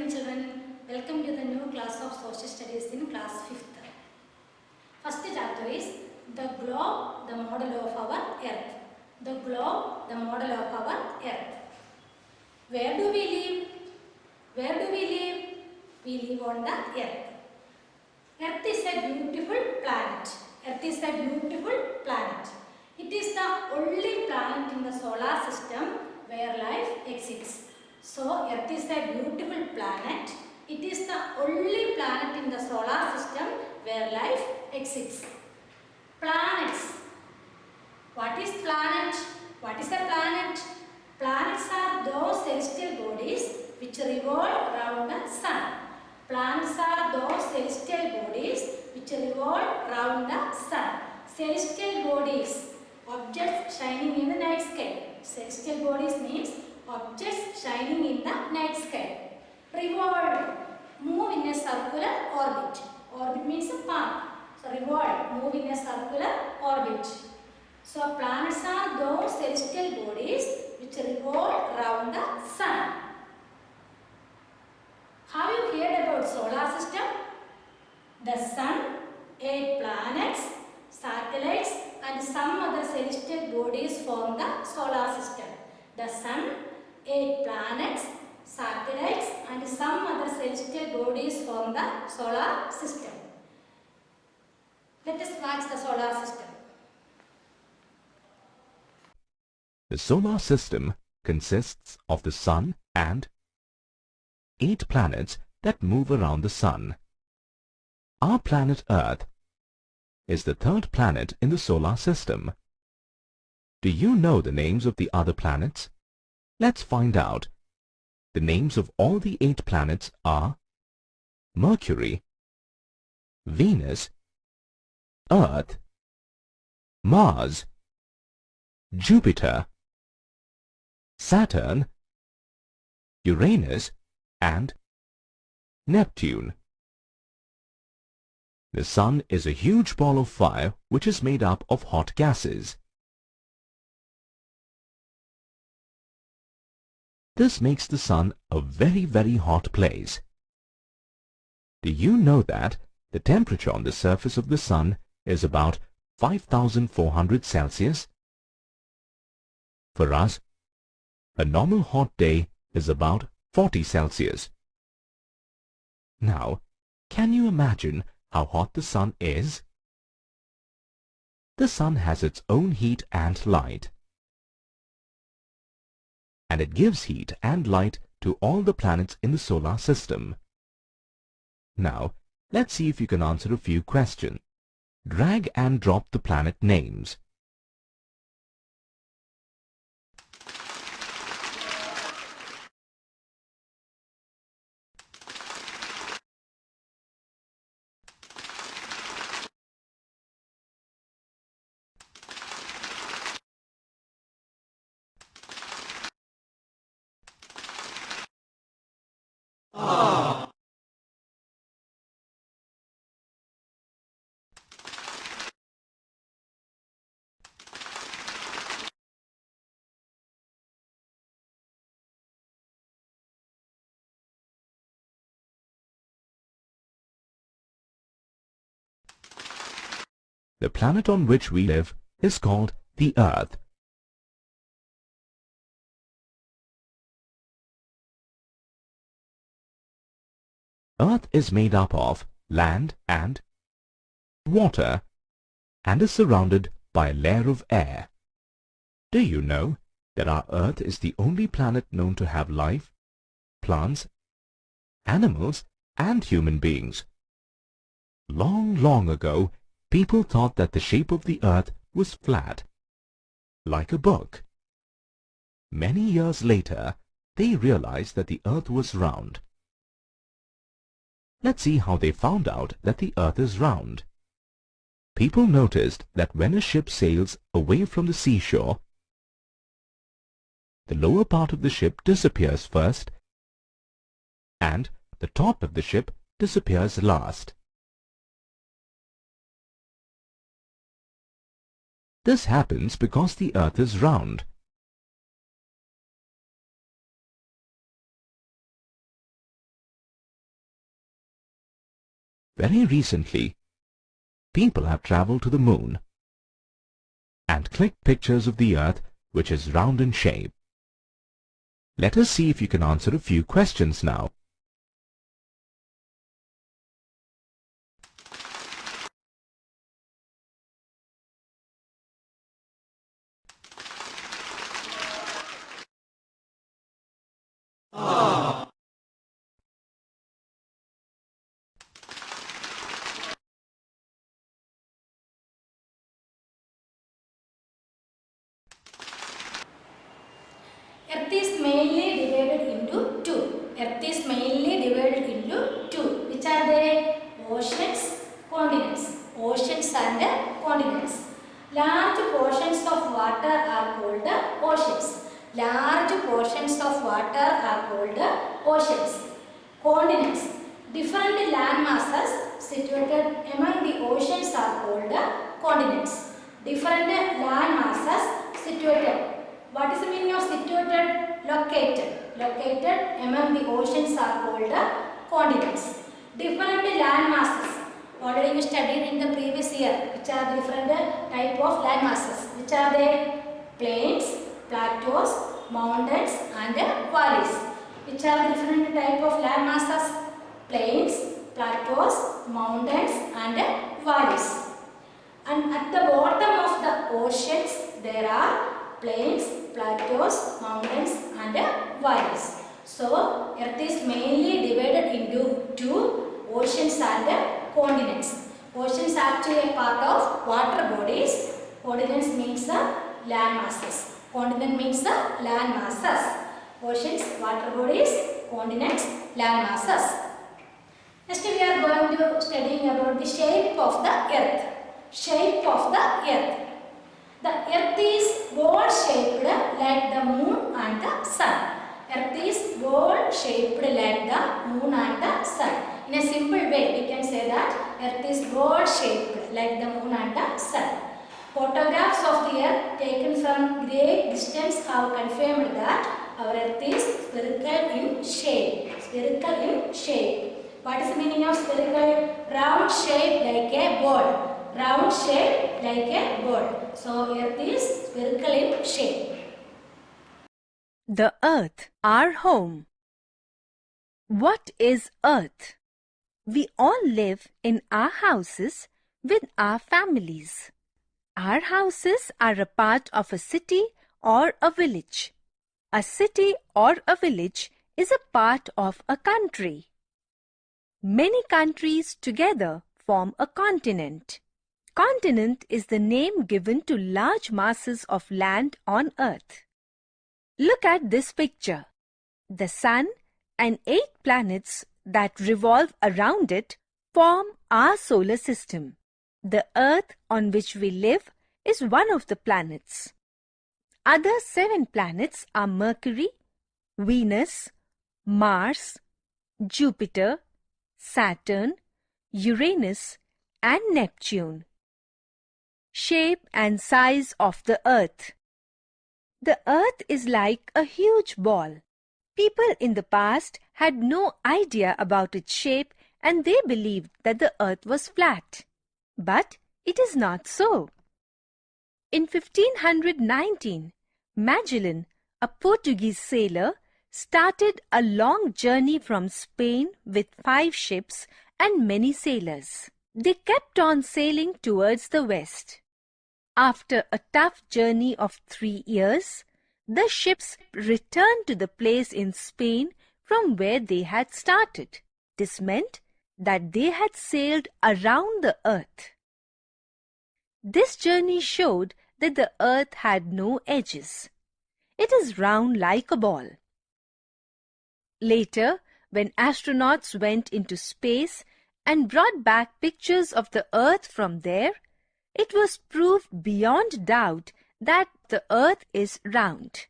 morning children. Welcome to the new class of social studies in class 5th. First chapter is the globe, the model of our earth. The globe, the model of our earth. Where do we live? Where do we live? We live on the earth. Earth is a beautiful planet. Earth is a beautiful planet. It is the only planet in the solar system where life exists. So, Earth is a beautiful planet. It is the only planet in the solar system where life exists. Planets. What is planet? What is a planet? Planets are those celestial bodies which revolve around the sun. Planets are those celestial bodies which revolve around the sun. Celestial bodies, objects shining in the night sky. Celestial bodies means objects shining in the night sky. Revolve, move in a circular orbit. Orbit means a path. So revolve, move in a circular orbit. So planets are those celestial bodies which revolve around the sun. Have you heard about solar system? The sun, 8 planets, satellites and some other celestial bodies form the solar system. The sun, 8 planets, satellites and some other celestial bodies form the solar system. Let us watch the solar system. The solar system consists of the Sun and 8 planets that move around the Sun. Our planet Earth is the 3rd planet in the solar system. Do you know the names of the other planets? Let's find out. The names of all the 8 planets are Mercury, Venus, Earth, Mars, Jupiter, Saturn, Uranus and Neptune. The Sun is a huge ball of fire which is made up of hot gases. This makes the Sun a very, very hot place. Do you know that the temperature on the surface of the Sun is about 5,400 Celsius? For us, a normal hot day is about 40 Celsius. Now, can you imagine how hot the Sun is? The Sun has its own heat and light, and it gives heat and light to all the planets in the solar system. Now, let's see if you can answer a few questions. Drag and drop the planet names. The planet on which we live is called the Earth. Earth is made up of land and water and is surrounded by a layer of air. Do you know that our Earth is the only planet known to have life, plants, animals and human beings? Long, long ago, people thought that the shape of the Earth was flat, like a book. Many years later, they realized that the Earth was round. Let's see how they found out that the Earth is round. People noticed that when a ship sails away from the seashore, the lower part of the ship disappears first and the top of the ship disappears last. This happens because the Earth is round. Very recently, people have traveled to the moon and clicked pictures of the Earth which is round in shape. Let us see if you can answer a few questions now. Earth is mainly divided into two. Earth is mainly divided into two. Which are they? Oceans, continents. Oceans and continents. Large portions of water are called oceans. Large portions of water are called oceans. Continents. Different land masses situated among the oceans are called continents. Different land masses situated. What is the meaning of situated? Located. Located among the oceans are called continents. Different land masses. Already you studied in the previous year. Which are different type of land masses? Which are they? Plains, plateaus, mountains and valleys. Which are different type of land masses? Plains, plateaus, mountains and valleys. And at the bottom of the oceans there are plains, plateaus, mountains and valleys. So, Earth is mainly divided into two, oceans and continents. Oceans are actually a part of water bodies. Continents means the land masses. Continent means the land masses. Oceans, water bodies, continents, land masses. Next we are going to studying about the shape of the Earth. Shape of the Earth. The Earth is ball shaped like the moon and the sun. Earth is ball shaped like the moon and the sun. In a simple way, we can say that Earth is ball shaped like the moon and the sun. Photographs of the Earth taken from great distance have confirmed that our Earth is spherical in shape. Spherical in shape. What is the meaning of spherical? Round shape like a ball. Round shape like a ball. So, Earth is spherical in shape. The Earth, our home. What is Earth? We all live in our houses with our families. Our houses are a part of a city or a village. A city or a village is a part of a country. Many countries together form a continent. Continent is the name given to large masses of land on Earth. Look at this picture. The Sun and 8 planets that revolve around it form our solar system. The Earth on which we live is one of the planets. Other 7 planets are Mercury, Venus, Mars, Jupiter, Saturn, Uranus and Neptune. Shape and size of the Earth. The Earth is like a huge ball. People in the past had no idea about its shape and they believed that the Earth was flat. But it is not so. In 1519, Magellan, a Portuguese sailor, started a long journey from Spain with 5 ships and many sailors. They kept on sailing towards the west. After a tough journey of 3 years, the ships returned to the place in Spain from where they had started. This meant that they had sailed around the Earth. This journey showed that the Earth had no edges. It is round like a ball. Later, when astronauts went into space and brought back pictures of the Earth from there, it was proved beyond doubt that the Earth is round.